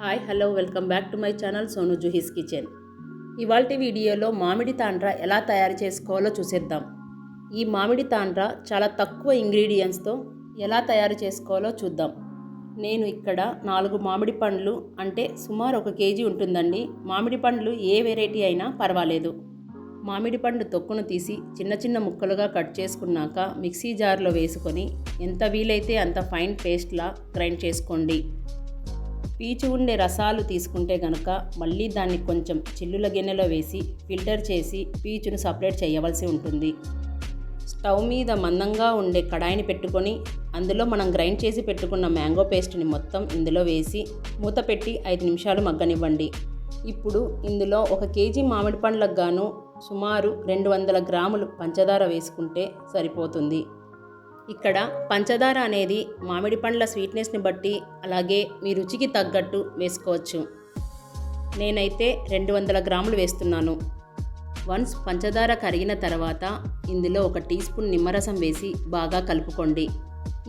Hi hello welcome back to my channel Sonu Juhi's kitchen. ఇవాల్టి వీడియోలో మామిడి తాండ్ర ఎలా తయారు చేసుకోవాలో చూసేద్దాం. ఈ మామిడి తాండ్ర చాలా తక్కువ ఇంగ్రీడియంట్స్తో ఎలా తయారు చేసుకోవాలో చూద్దాం. నేను ఇక్కడ 4 మామిడి పండ్లు అంటే సుమారు 1 కేజీ ఉంటుందండి. మామిడి పండ్లు ఏ వెరైటీ అయినా పర్వాలేదు. మామిడి పండు తొక్కును తీసి చిన్న చిన్న ముక్కలుగా కట్ చేసుకున్నాక మిక్సీ జార్లో వేసుకొని ఎంత వీలైతే అంత ఫైన్ పేస్ట్లా గ్రైండ్ చేసుకోండి. పీచు ఉండే రసాలు తీసుకుంటే కనుక మళ్ళీ దాన్ని కొంచెం చిల్లుల గిన్నెలో వేసి ఫిల్టర్ చేసి పీచును సపరేట్ చేయవలసి ఉంటుంది. స్టవ్ మీద మందంగా ఉండే కడాయిని పెట్టుకొని అందులో మనం గ్రైండ్ చేసి పెట్టుకున్న మ్యాంగో పేస్ట్ని మొత్తం ఇందులో వేసి మూత పెట్టి 5 నిమిషాలు మగ్గనివ్వండి. ఇప్పుడు ఇందులో 1 కేజీ మామిడి పండ్లకు గాను సుమారు 200 గ్రాములు పంచదార వేసుకుంటే సరిపోతుంది. ఇక్కడ పంచదార అనేది మామిడి పండ్ల స్వీట్నెస్ని బట్టి అలాగే మీ రుచికి తగ్గట్టు వేసుకోవచ్చు. నేనైతే 200 గ్రాములు వేస్తున్నాను. వన్స్ పంచదార కరిగిన తర్వాత ఇందులో 1 టీ స్పూన్ నిమ్మరసం వేసి బాగా కలుపుకోండి.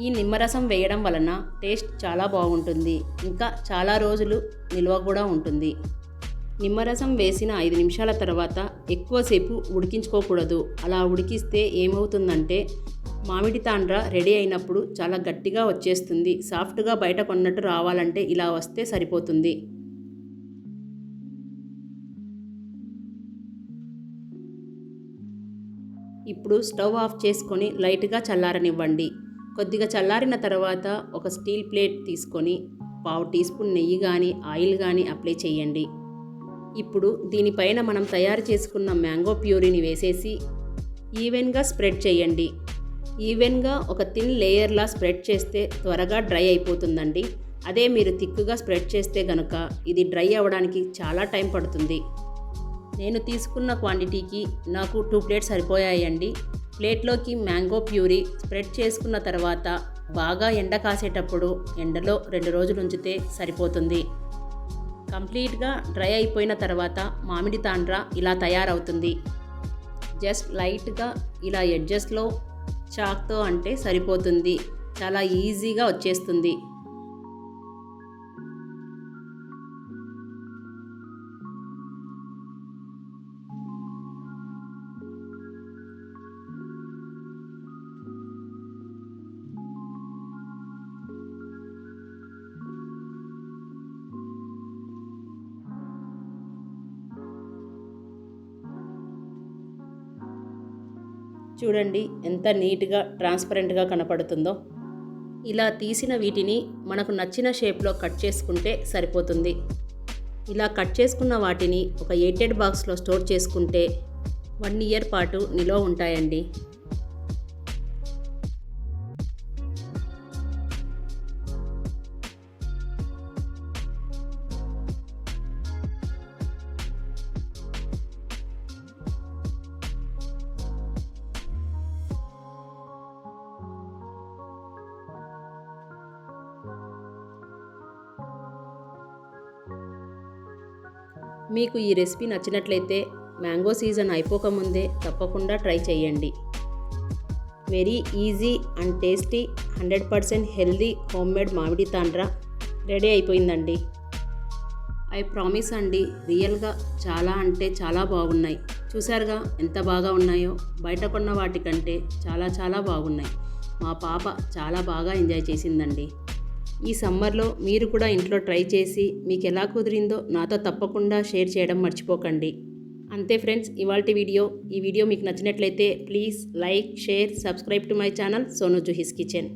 ఈ నిమ్మరసం వేయడం వలన టేస్ట్ చాలా బాగుంటుంది, ఇంకా చాలా రోజులు నిల్వ కూడా ఉంటుంది. నిమ్మరసం వేసిన 5 నిమిషాల తర్వాత ఎక్కువసేపు ఉడికించుకోకూడదు. అలా ఉడికిస్తే ఏమవుతుందంటే మామిడి తాండ్ర రెడీ అయినప్పుడు చాలా గట్టిగా వచ్చేస్తుంది. సాఫ్ట్గా బయట కొన్నట్టు రావాలంటే ఇలా వస్తే సరిపోతుంది. ఇప్పుడు స్టవ్ ఆఫ్ చేసుకొని లైట్గా చల్లారనివ్వండి. కొద్దిగా చల్లారిన తర్వాత ఒక స్టీల్ ప్లేట్ తీసుకొని 1/2 టీ స్పూన్ నెయ్యి కానీ ఆయిల్ కానీ అప్లై చేయండి. ఇప్పుడు దీనిపైన మనం తయారు చేసుకున్న మ్యాంగో ప్యూరీని వేసేసి ఈవెన్గా స్ప్రెడ్ చేయండి. ఈవెన్గా ఒక థిన్ లేయర్లా స్ప్రెడ్ చేస్తే త్వరగా డ్రై అయిపోతుందండి. అదే మీరు థిక్గా స్ప్రెడ్ చేస్తే గనుక ఇది డ్రై అవ్వడానికి చాలా టైం పడుతుంది. నేను తీసుకున్న క్వాంటిటీకి నాకు 2 ప్లేట్స్ సరిపోయాయండి. ప్లేట్లోకి మ్యాంగో ప్యూరీ స్ప్రెడ్ చేసుకున్న తర్వాత బాగా ఎండ కాసేటప్పుడు ఎండలో 2 రోజులు ఉంచితే సరిపోతుంది. కంప్లీట్గా డ్రై అయిపోయిన తర్వాత మామిడి తాండ్ర ఇలా తయారవుతుంది. జస్ట్ లైట్గా ఇలా ఎడ్జెస్లో చాక్తో అంటే సరిపోతుంది. చాలా ఈజీగా వచ్చేస్తుంది. చూడండి ఎంత నీట్గా ట్రాన్స్పరెంట్గా కనపడుతుందో. ఇలా తీసిన వీటిని మనకు నచ్చిన షేప్లో కట్ చేసుకుంటే సరిపోతుంది. ఇలా కట్ చేసుకున్న వాటిని ఒక ఎయిటెడ్ బాక్స్లో స్టోర్ చేసుకుంటే 1 ఇయర్ పాటు నిల్వ ఉంటాయండి. మీకు ఈ రెసిపీ నచ్చినట్లయితే మ్యాంగో సీజన్ అయిపోకముందే తప్పకుండా ట్రై చేయండి. Very easy and tasty 100% healthy homemade మామిడి తాండ్ర రెడీ అయిపోయిందండి. ఐ ప్రామిస్ అండి, రియల్గా చాలా అంటే చాలా బాగున్నాయి. చూసారుగా ఎంత బాగా ఉన్నాయో. బయట కొన్న వాటికంటే చాలా చాలా బాగున్నాయి. మా పాప చాలా బాగా ఎంజాయ్ చేసిందండి. ఈ సమ్మర్లో మీరు కూడా ఇంట్లో ట్రై చేసి మీకు ఎలా కుదిరిందో నాతో తప్పకుండా షేర్ చేయడం మర్చిపోకండి. అంతే ఫ్రెండ్స్, ఇవాల్టి వీడియో. ఈ వీడియో మీకు నచ్చినట్లయితే please like, share, subscribe to my channel Sonu Juhi's kitchen.